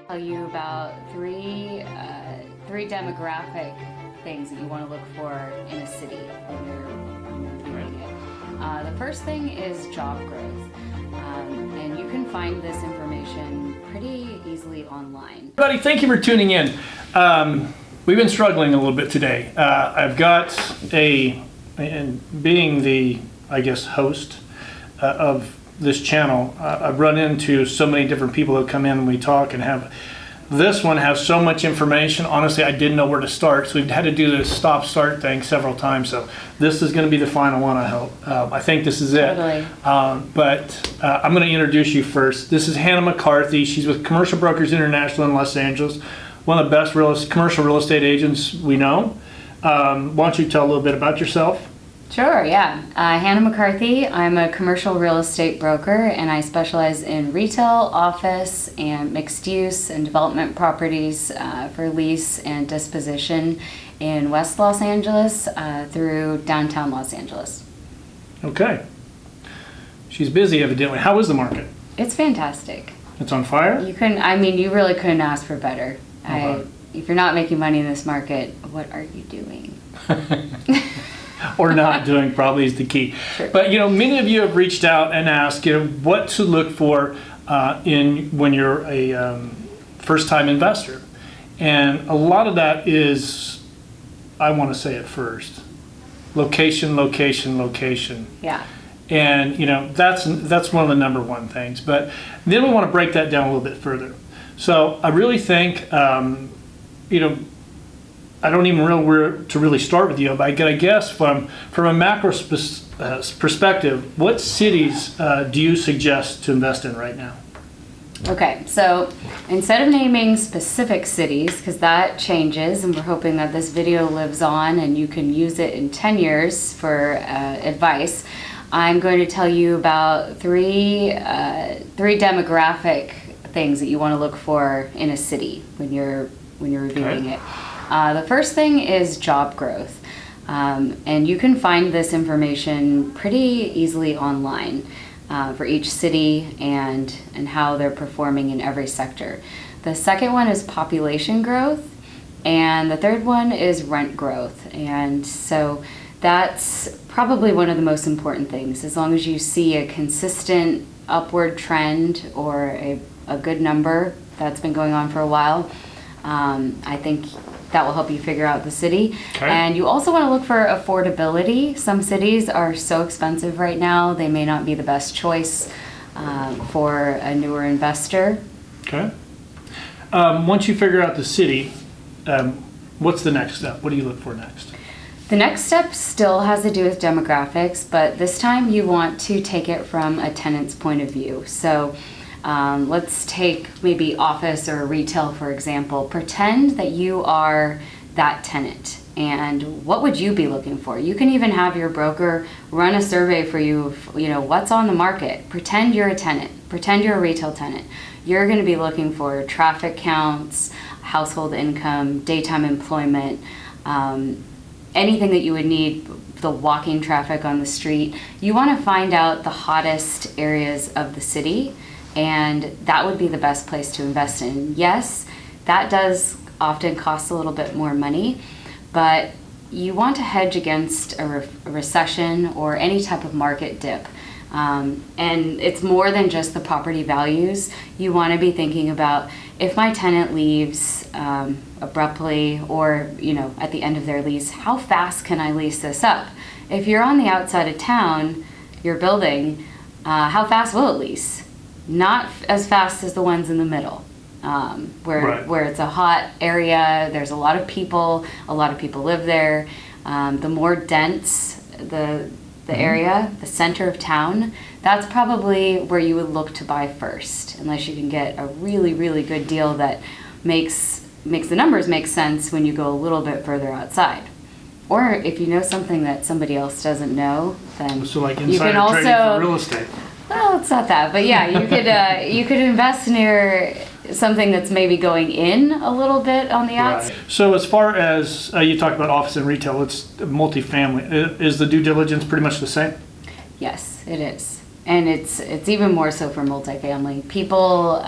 Tell you about three demographic things that you want to look for in a city when you're viewing it. The first thing is job growth, and you can find this information pretty easily online. Everybody, thank you for tuning in. We've been struggling a little bit today. I've got and being the, I guess, host of this channel, I've run into so many different people that come in and we talk and have. This one has so much information. Honestly, I didn't know where to start, so we've had to do this stop-start thing several times. So this is going to be the final one, I hope. I think this is it. Totally. But I'm going to introduce you first. This is Hannah McCarthy. She's with Commercial Brokers International in Los Angeles, one of the best commercial real estate agents we know. Why don't you tell a little bit about yourself? Sure, yeah. Hannah McCarthy. I'm a commercial real estate broker, and I specialize in retail, office, and mixed use and development properties for lease and disposition in West Los Angeles through downtown Los Angeles. Okay. She's busy, evidently. How is the market? It's fantastic. It's on fire? You really couldn't ask for better. Okay. If you're not making money in this market, what are you doing? Or not doing probably is the key. Sure. But many of you have reached out and asked what to look for when you're a first-time investor, and a lot of that is, I want to say it first, location, location, location. Yeah. And that's one of the number one things. But then we want to break that down a little bit further. So I really think I don't even know where to really start with you, but I guess from a macro perspective, what cities do you suggest to invest in right now? Okay, so instead of naming specific cities, because that changes, and we're hoping that this video lives on and you can use it in 10 years for advice, I'm going to tell you about three demographic things that you want to look for in a city when you're reviewing it. The first thing is job growth, and you can find this information pretty easily online for each city and how they're performing in every sector. The second one is population growth, and the third one is rent growth. And so that's probably one of the most important things. As long as you see a consistent upward trend or a good number that's been going on for a while, I think that will help you figure out the city. Okay. And you also want to look for affordability. Some cities are so expensive right now, they may not be the best choice for a newer investor. Okay. Once you figure out the city, what's the next step? What do you look for next? The next step still has to do with demographics, but this time you want to take it from a tenant's point of view. So let's take maybe office or retail, for example. Pretend that you are that tenant, and what would you be looking for? You can even have your broker run a survey for you of, what's on the market. Pretend you're a tenant. Pretend you're a retail tenant. You're going to be looking for traffic counts, household income, daytime employment, anything that you would need, the walking traffic on the street. You want to find out the hottest areas of the city, and that would be the best place to invest in. Yes, that does often cost a little bit more money, but you want to hedge against a recession or any type of market dip. And it's more than just the property values. You want to be thinking about, if my tenant leaves abruptly or at the end of their lease, how fast can I lease this up? If you're on the outside of town, your building, how fast will it lease? Not as fast as the ones in the middle, where it's a hot area, there's a lot of people live there. The more dense the area, the center of town, that's probably where you would look to buy first, unless you can get a really, really good deal that makes the numbers make sense when you go a little bit further outside. Or if you know something that somebody else doesn't know, then So like you can insider trading also, for real estate. well, it's not that, but yeah, you could invest near something that's maybe going in a little bit on the outside. Right. So as far as you talked about office and retail, it's multifamily. Is the due diligence pretty much the same? Yes, it is. And it's even more so for multifamily. People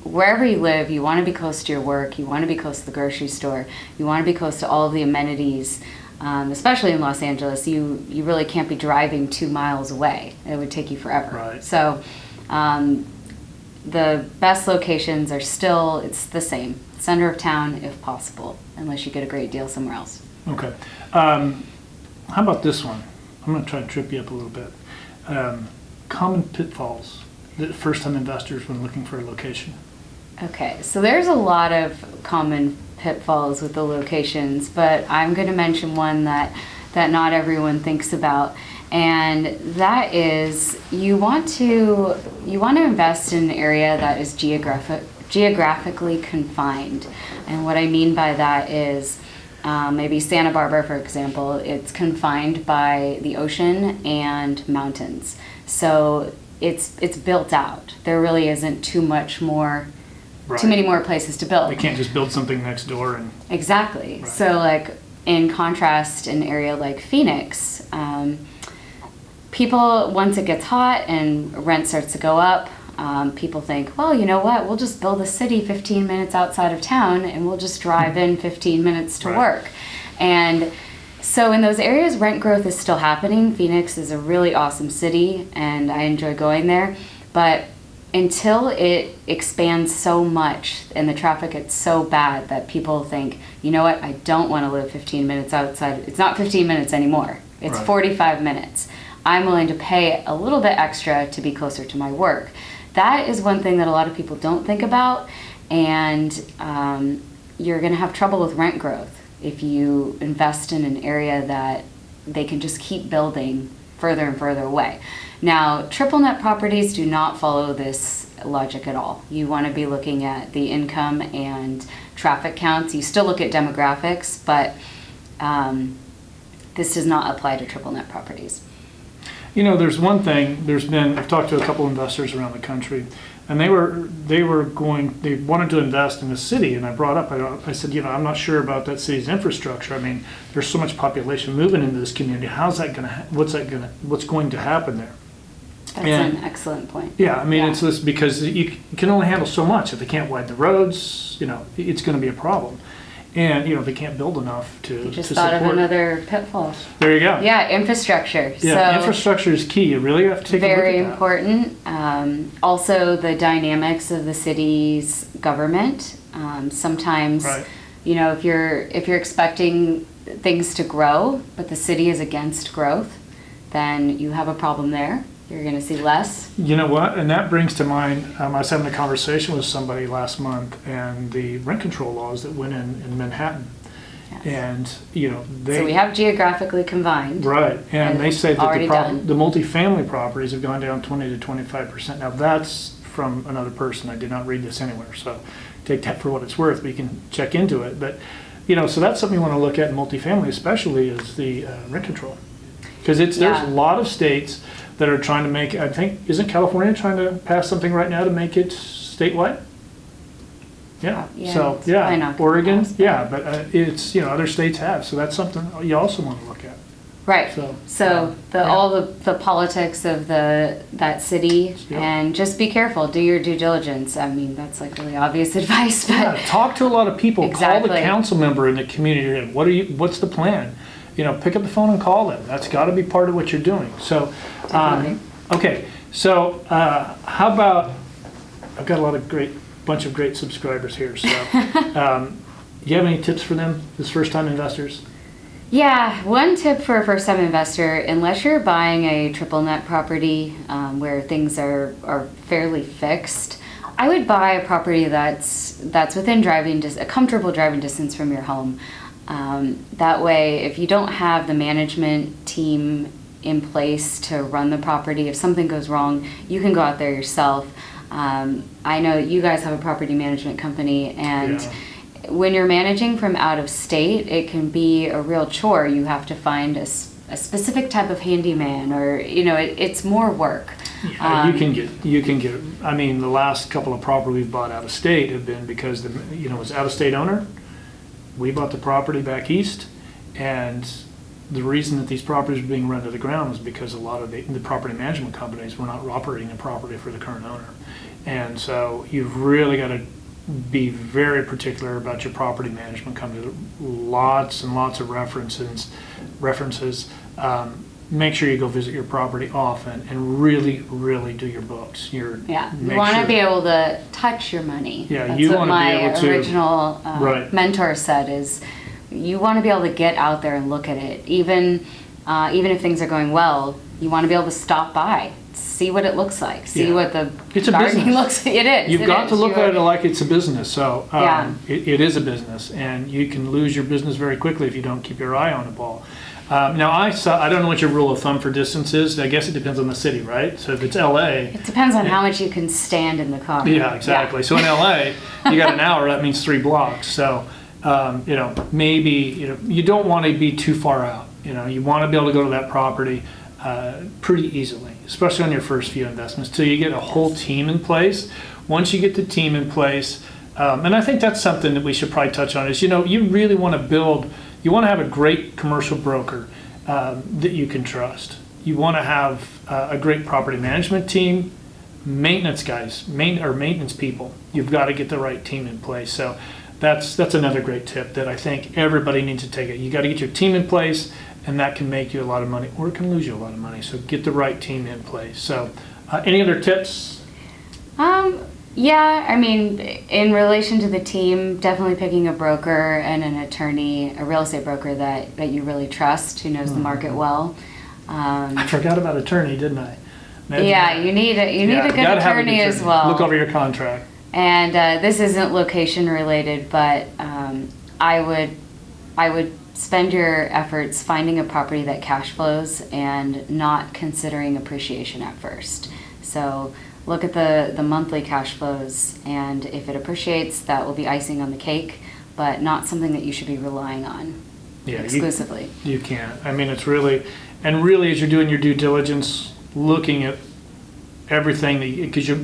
wherever you live, you want to be close to your work, you want to be close to the grocery store, you want to be close to all of the amenities. Especially in Los Angeles, you really can't be driving 2 miles away. It would take you forever. Right. So the best locations are still, it's the same, center of town if possible, unless you get a great deal somewhere else. Okay. How about this one? I'm going to try to trip you up a little bit. Common pitfalls that first-time investors when looking for a location. Okay, so there's a lot of common pitfalls with the locations, but I'm going to mention one that not everyone thinks about, and that is you want to invest in an area that is geographically confined. And what I mean by that is maybe Santa Barbara, for example, it's confined by the ocean and mountains. So it's built out. There really isn't too many more places to build. They can't just build something next door and... Exactly. Right. So like in contrast, an area like Phoenix, people, once it gets hot and rent starts to go up, people think, well, you know what, we'll just build a city 15 minutes outside of town and we'll just drive in 15 minutes to Right. work. And so in those areas, rent growth is still happening. Phoenix is a really awesome city and I enjoy going there. But until it expands so much and the traffic gets so bad that people think, you know what, I don't want to live 15 minutes outside. It's not 15 minutes anymore. It's Right. 45 minutes. I'm willing to pay a little bit extra to be closer to my work. That is one thing that a lot of people don't think about, and you're going to have trouble with rent growth if you invest in an area that they can just keep building further and further away. Now, triple net properties do not follow this logic at all. You want to be looking at the income and traffic counts. You still look at demographics, but this does not apply to triple net properties. You know, there's one thing, I've talked to a couple investors around the country, and they wanted to invest in the city, and I brought up, I said, you know, I'm not sure about that city's infrastructure. I mean, there's so much population moving into this community. What's going to happen there? That's an excellent point. Yeah, I mean, Yeah. it's this because you can only handle so much. If they can't widen the roads, you know, it's going to be a problem. And, you know, they can't build enough to You just support. thought of another pitfall. There you go. Yeah, infrastructure. Yeah, So infrastructure is key. You really have to take a look at very that. important. Also, the dynamics of the city's government. Sometimes, Right. you know, if you're expecting things to grow, but the city is against growth, then you have a problem there. You're going to see less. You know what? And that brings to mind, I was having a conversation with somebody last month and the rent control laws that went in Manhattan. Yes. And, you know, So we have geographically confined. Right, and And they say that already done. the multifamily properties have gone down 20 to 25%. Now, that's from another person. I did not read this anywhere, so take that for what it's worth. We can check into it. But, you know, so that's something you want to look at in multifamily, especially is the rent control. Because there's Yeah. a lot of states that are trying to make, I think, isn't California trying to pass something right now to make it statewide? Yeah, Yeah, so, it's probably yeah, not gonna Oregon, pass, but- yeah, but it's, you know, other states have, so that's something you also want to look at. Right. So, So yeah. all the politics of that city, Yeah. and just be careful. Do your due diligence. I mean, that's like really obvious advice, but Yeah, talk to a lot of people. Call Exactly. the council member in the community you're in. What's the plan? You know, pick up the phone and call them. That's got to be part of what you're doing. So, Definitely. okay. So, how about? I've got a bunch of great subscribers here. So, do you have any tips for them as first-time investors? yeah, one tip for a first-time investor: unless you're buying a triple net property where things are fairly fixed, I would buy a property that's within a comfortable driving distance from your home. That way, if you don't have the management team in place to run the property, if something goes wrong, you can go out there yourself. I know you guys have a property management company, and when you're managing from out of state, it can be a real chore. You have to find a specific type of handyman, or, you know, it's more work. You can get. I mean, the last couple of properties we've bought out of state have been because it was out of state owner. We bought the property back east, and the reason that these properties were being run to the ground was because a lot of the property management companies were not operating the property for the current owner. And so you've really got to be very particular about your property management company. Lots and lots of references. Make sure you go visit your property often and really, really do your books. You want to be able to touch your money. Yeah, That's you what want to be able to. my original Right. mentor said is, you want to be able to get out there and look at it. Even if things are going well, you want to be able to stop by, see what it looks like, see what the It's a gardening business. looks like. It is. You've got to look at it like it's a business. So it is a business, and you can lose your business very quickly if you don't keep your eye on the ball. Now, I don't know what your rule of thumb for distance is. I guess it depends on the city, right? So if it's LA. It depends on how much you can stand in the car. Yeah, exactly. So in LA, you got an hour, that means 3 blocks. So, maybe, you don't want to be too far out. You want to be able to go to that property pretty easily, especially on your first few investments, till you get a whole team in place. Once you get the team in place, and I think that's something that we should probably touch on is, you really want to have a great commercial broker that you can trust. You want to have a great property management team, maintenance guys, maintenance people. You've got to get the right team in place. So that's another great tip that I think everybody needs to take it. You got to get your team in place, and that can make you a lot of money, or it can lose you a lot of money. So get the right team in place. So any other tips? Yeah, I mean, in relation to the team, definitely picking a broker and an attorney, a real estate broker that you really trust, who knows the market well. I forgot about attorney, didn't I? You need a good attorney as well. Look over your contract. And this isn't location related, but I would spend your efforts finding a property that cash flows and not considering appreciation at first. So look at the monthly cash flows, and if it appreciates, that will be icing on the cake, but not something that you should be relying on exclusively. You can't. I mean, it's really as you're doing your due diligence, looking at everything, because you're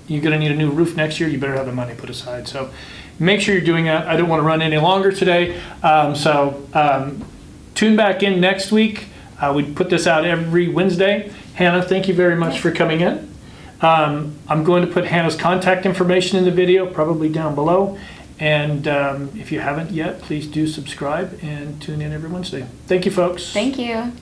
going to need a new roof next year, you better have the money put aside. So make sure you're doing that. I don't want to run any longer today. Tune back in next week. We put this out every Wednesday. Hannah, thank you very much for coming in. I'm going to put Hannah's contact information in the video, probably down below. And if you haven't yet, please do subscribe and tune in every Wednesday. Thank you, folks. Thank you.